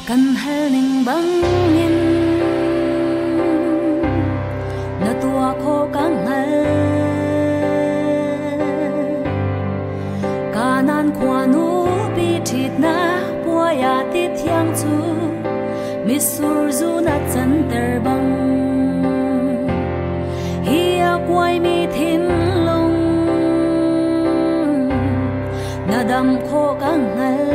kan hal ning bangin na tua ko kang hal kanan kwanu bi thit na puaya ti thiang chu misur zu na chan ter bang hia kwai mi thin long na dam kho kang hal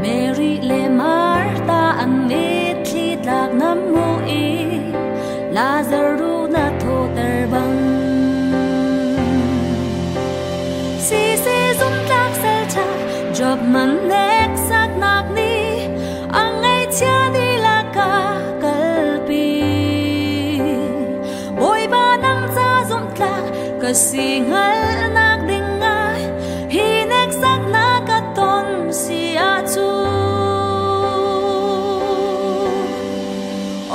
Mary le Marta an mit thi tlak nam mu i Lazaru na tho ter bang si se zum tlak sel cha job man nek sak nak ni ang ai cha di la ka kalpi boy ba nang cha zum tlak ka si ngal nak ding ngai hi nek sak na ka ton si a chu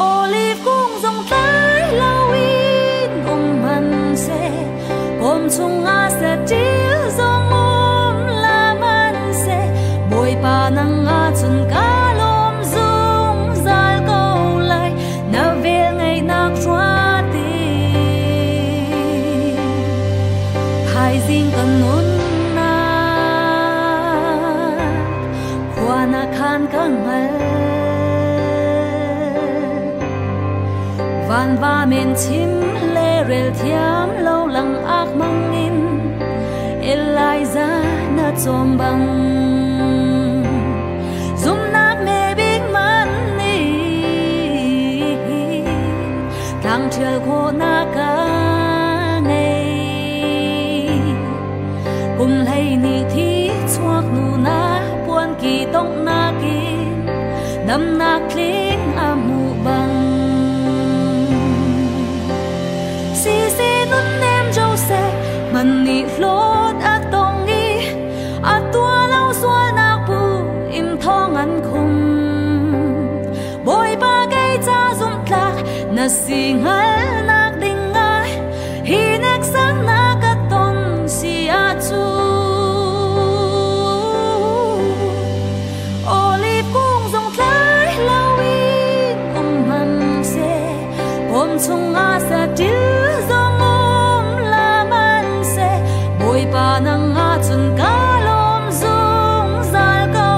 olive kung zong tai lawin man se kom chung a sa til zong la man se boy pa nang a chun ka lom zung zal ko lai na vel ngai nak chua ti hai zing kan nun na kwa na khan kang mal van va men chim le rel thiam lo lang ak mangin Eliza na chom bang zum nak me big man ni tang thial ko na ka nei kum lai ni thi chuak nu na puan ki tong na ki nam na kling amu bang si si nun nem Joseph man ni flot at tong i at tua lau sual na pu im thong an khum boy pa gai cha zum tlak na si ngal nak ding ngai hi nek sang na ka ton si a chu olive kung zong tlai lawin man se kom chung a sa til pa nang a chun ka lom zung zal ko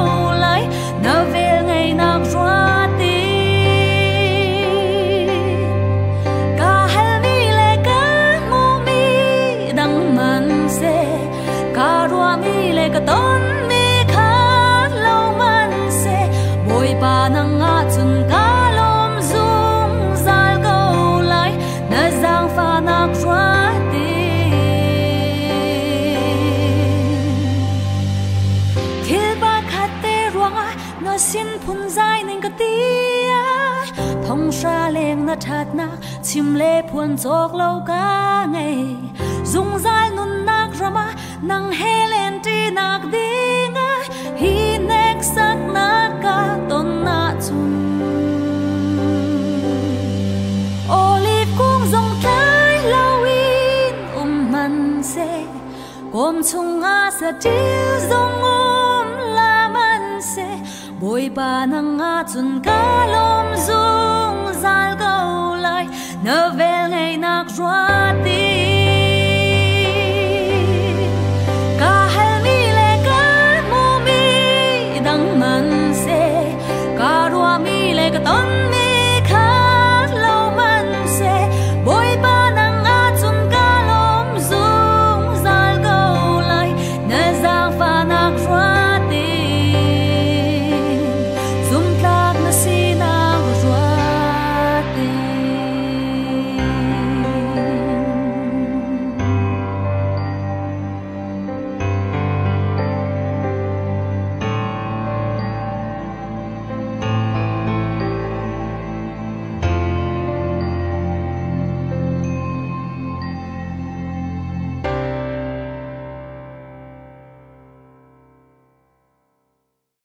lai na vel ngai nak rua ti ka hel mi le ka mu mi dang man se ka rua mi le ka ton mi kha lo man se boy pa nang a chun ka lom zung zal ko lai na zang fa nak rua xin phun dài nên cái tia thông sa lên na thắt nak chim lê phun chok lâu cả ngày dung dài nun nak rama nang helen ti nak ding hi nek sak nak ka ton na chun olive kung zong tai lawin man se kom chung a sa til zong la man se boy pa nang a chun ka lom zung zal go lai na vel ngai nak rua ti